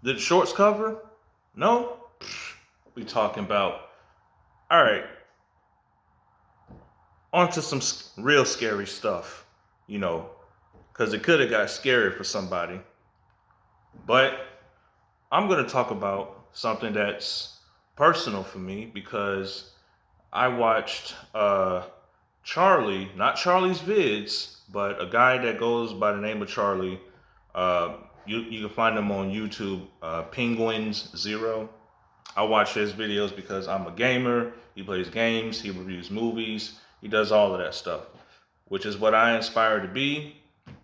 Did the shorts cover? No. We talking about. All right, onto some real scary stuff. You know, because it could have got scary for somebody. But I'm gonna talk about something that's personal for me because I watched Charlie, not Charlie's Vids, but a guy that goes by the name of Charlie. Uh, you can find him on YouTube, Penguins Zero. I watch his videos because I'm a gamer. He plays games. He reviews movies. He does all of that stuff, which is what I aspire to be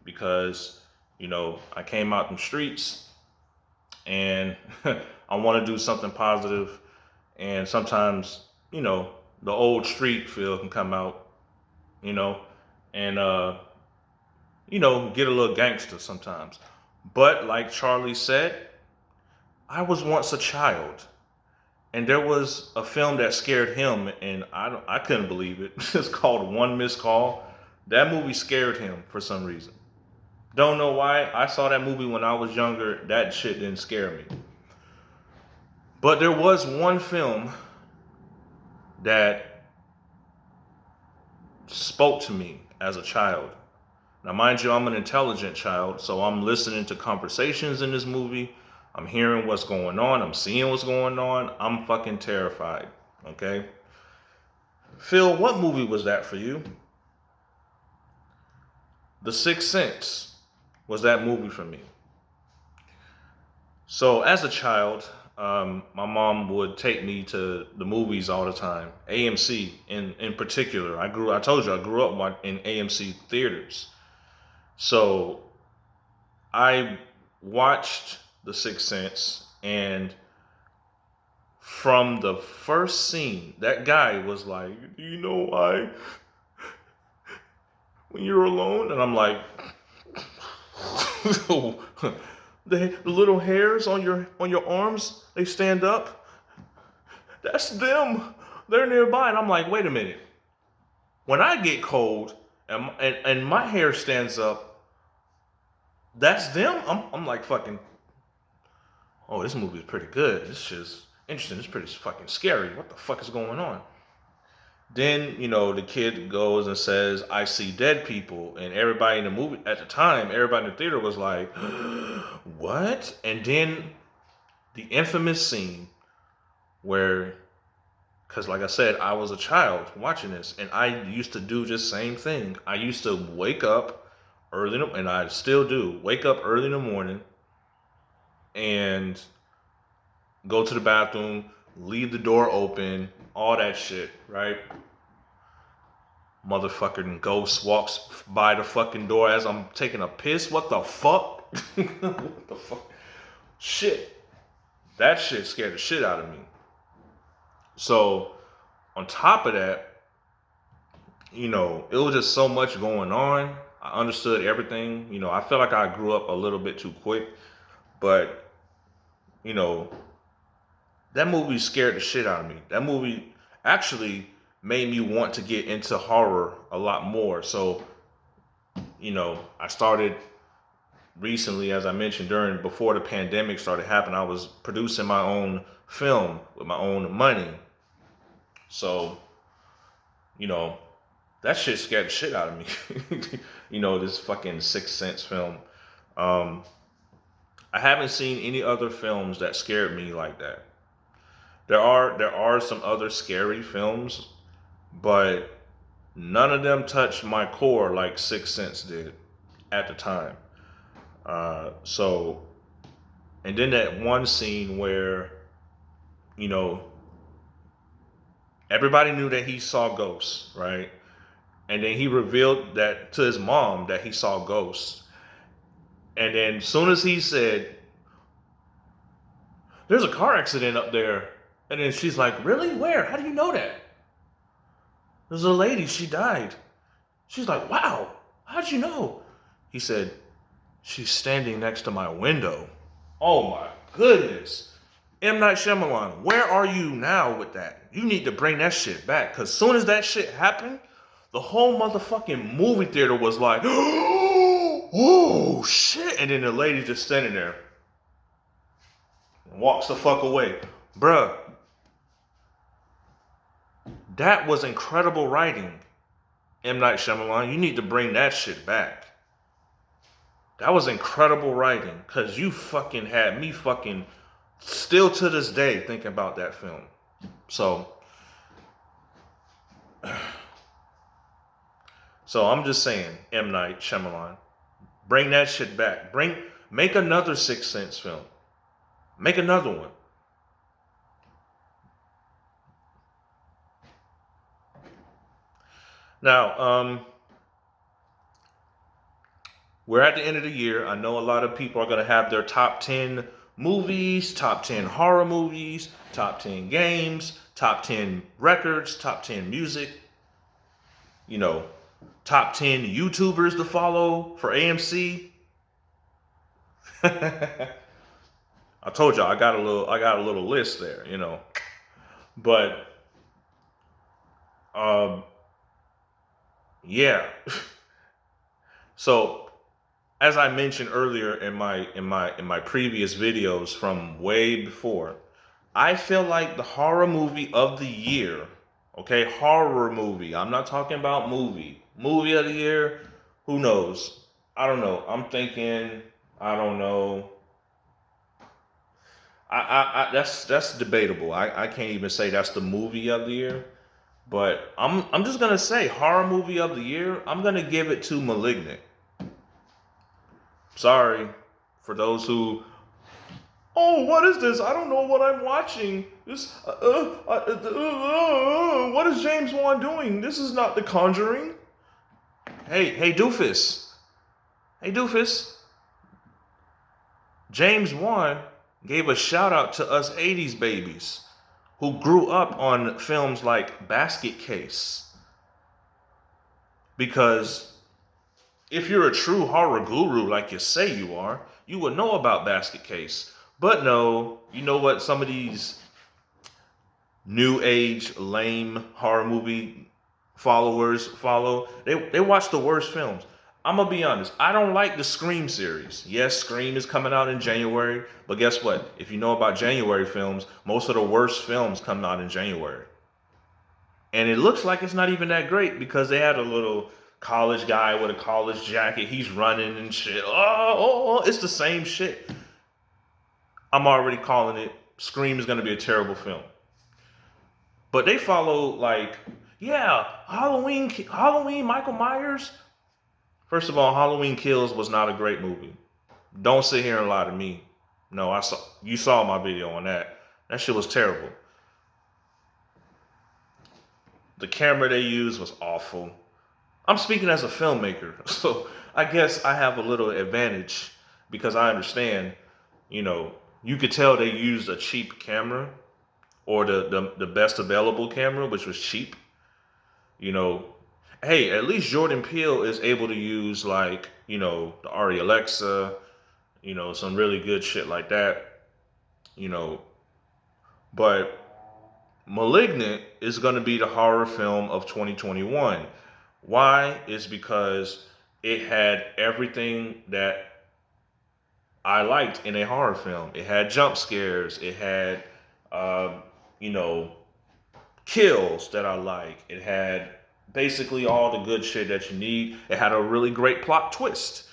because I came out from streets and I want to do something positive. And sometimes the old street feel can come out, you know, and get a little gangster sometimes. But like Charlie said, I was once a child, and there was a film that scared him, and I couldn't believe it. It's called One Missed Call. That movie scared him for some reason. Don't know why. I saw that movie when I was younger. That shit didn't scare me. But there was one film that spoke to me as a child. Now, mind you, I'm an intelligent child, so I'm listening to conversations in this movie. I'm hearing what's going on. I'm seeing what's going on. I'm fucking terrified. Okay? Phil, what movie was that for you? The Sixth Sense was that movie for me. So, as a child, my mom would take me to the movies all the time. AMC in particular. I told you, I grew up in AMC theaters. So I watched The Sixth Sense, and from the first scene, that guy was like, "Do you know why when you're alone?" And I'm like, the little hairs on your arms, they stand up. That's them. They're nearby, and I'm like, wait a minute. When I get cold and my hair stands up, that's them. I'm like fucking. Oh, this movie is pretty good. This is interesting. It's pretty fucking scary. What the fuck is going on? Then, the kid goes and says, "I see dead people." And everybody in the movie, at the time, everybody in the theater was like, what? And then the infamous scene where, because like I said, I was a child watching this, and I used to do this same thing. I used to wake up early, and I still do, wake up early in the morning and go to the bathroom, leave the door open, all that shit, right? Motherfucking ghost walks by the fucking door as I'm taking a piss. What the fuck? What the fuck? Shit. That shit scared the shit out of me. So, on top of that, it was just so much going on. I understood everything. I felt like I grew up a little bit too quick, but, you know, that movie scared the shit out of me. That movie actually made me want to get into horror a lot more. So, I started recently, as I mentioned, before the pandemic started happening, I was producing my own film with my own money. So, you know, that shit scared the shit out of me. This fucking Sixth Sense film. Um, I haven't seen any other films that scared me like that. There are some other scary films, but none of them touched my core like Sixth Sense did at the time. So, and then that one scene where, you know, everybody knew that he saw ghosts, right? And then he revealed that to his mom that he saw ghosts. And then as soon as he said, "There's a car accident up there," and then she's like, "Really? Where? How do you know that?" "There's a lady, she died." She's like, "Wow, how'd you know?" He said, "She's standing next to my window." Oh my goodness. M. Night Shyamalan, where are you now with that? You need to bring that shit back. Because soon as that shit happened, the whole motherfucking movie theater was like, "Oh shit." And then the lady just standing there. Walks the fuck away. Bruh, that was incredible writing. M. Night Shyamalan, you need to bring that shit back. That was incredible writing, because you fucking had me fucking still to this day thinking about that film. So I'm just saying, M. Night Shyamalan, bring that shit back. Make another Sixth Sense film. Make another one. Now, we're at the end of the year. I know a lot of people are going to have their top 10 movies, top 10 horror movies, top 10 games, top 10 records, top 10 music, you know, top 10 YouTubers to follow for AMC. I told y'all I got a little list there, you know. But yeah. So as I mentioned earlier in my previous videos from way before, I feel like the horror movie of the year, okay, horror movie. I'm not talking about movie of the year. Who knows? I don't know. I'm thinking. I don't know. That's debatable. I can't even say that's the movie of the year. But I'm just gonna say horror movie of the year. I'm gonna give it to Malignant. Sorry for those who, oh, what is this? I don't know what I'm watching. This, what is James Wan doing? This is not The Conjuring. Hey, doofus. Hey, doofus. James Wan gave a shout out to us 80s babies who grew up on films like Basket Case. Because if you're a true horror guru like you say you are, you would know about Basket Case. But no, you know what some of these new age lame horror movie followers follow? They watch the worst films. I'm gonna be honest, I don't like the Scream series. Yes, Scream is coming out in January, but guess what? If you know about January films, most of the worst films come out in January. And it looks like it's not even that great because they had a little college guy with a college jacket. He's running and shit. Oh, it's the same shit. I'm already calling it. Scream is going to be a terrible film. But they follow like, yeah, Halloween, Michael Myers. First of all, Halloween Kills was not a great movie. Don't sit here and lie to me. No, you saw my video on that. That shit was terrible. The camera they used was awful. I'm speaking as a filmmaker, so I guess I have a little advantage because I understand, you could tell they used a cheap camera or the best available camera, which was cheap. Hey, at least Jordan Peele is able to use like, the Arri Alexa, some really good shit like that, but Malignant is going to be the horror film of 2021. Why? Is because it had everything that I liked in a horror film. It had jump scares. It had, kills that I like. It had basically all the good shit that you need. It had a really great plot twist,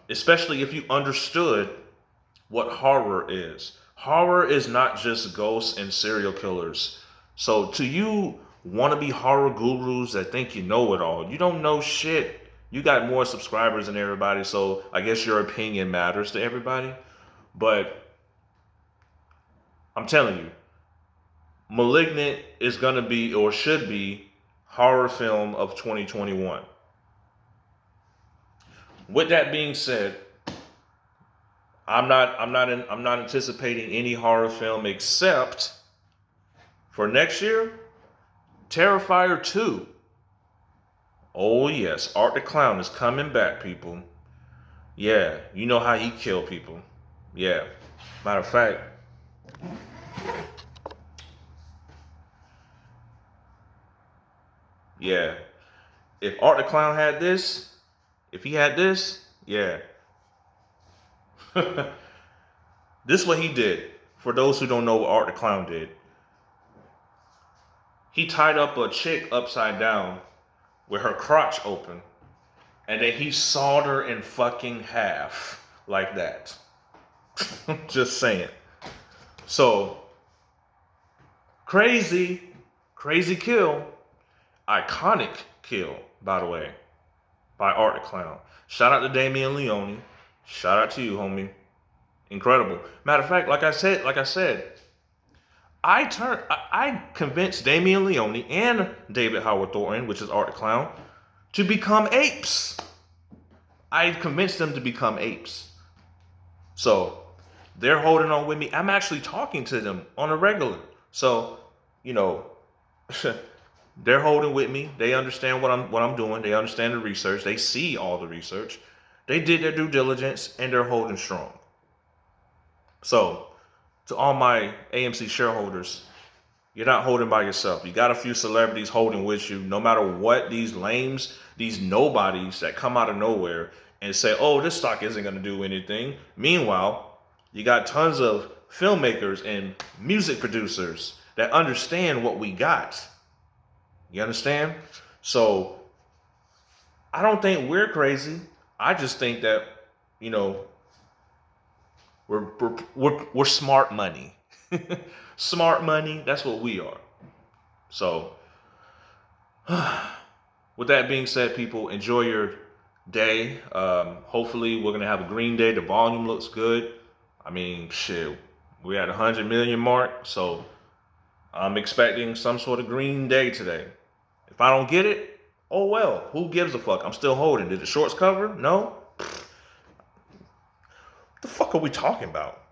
especially if you understood what horror is. Horror is not just ghosts and serial killers. So to you wannabe horror gurus that think you know it all, you don't know shit. You got more subscribers than everybody, so I guess your opinion matters to everybody. But I'm telling you, Malignant is gonna be or should be horror film of 2021. With that being said, I'm not anticipating any horror film except for next year, Terrifier 2. Oh yes, Art the Clown is coming back, people. Yeah, you know how he killed people. Yeah. Matter of fact, yeah. If Art the Clown had this, yeah. This is what he did. For those who don't know what Art the Clown did, he tied up a chick upside down with her crotch open, and then he sawed her in fucking half like that. Just saying. So, crazy kill. Iconic kill, by the way, by Art the Clown. Shout out to Damian Leone. Shout out to you, homie. Incredible. Matter of fact, like I said, I convinced Damian Leone and David Howard Thornton, which is Art the Clown, to become apes. I convinced them to become apes. So they're holding on with me. I'm actually talking to them on a regular. So, you know, they're holding with me. They understand what I'm doing. They understand the research. They see all the research. They did their due diligence and they're holding strong. So, to all my AMC shareholders, you're not holding by yourself. You got a few celebrities holding with you. No matter what, these lames, these nobodies that come out of nowhere and say, oh, this stock isn't going to do anything. Meanwhile, you got tons of filmmakers and music producers that understand what we got. You understand? So I don't think we're crazy. I just think that, you know, we're smart money. Smart money, that's what we are. So with that being said, people, enjoy your day. Hopefully we're gonna have a green day. The volume looks good. I mean, shit, we're at 100 million mark, so I'm expecting some sort of green day today. If I don't get it, oh well, who gives a fuck? I'm still holding. Did the shorts cover? No? What the fuck are we talking about?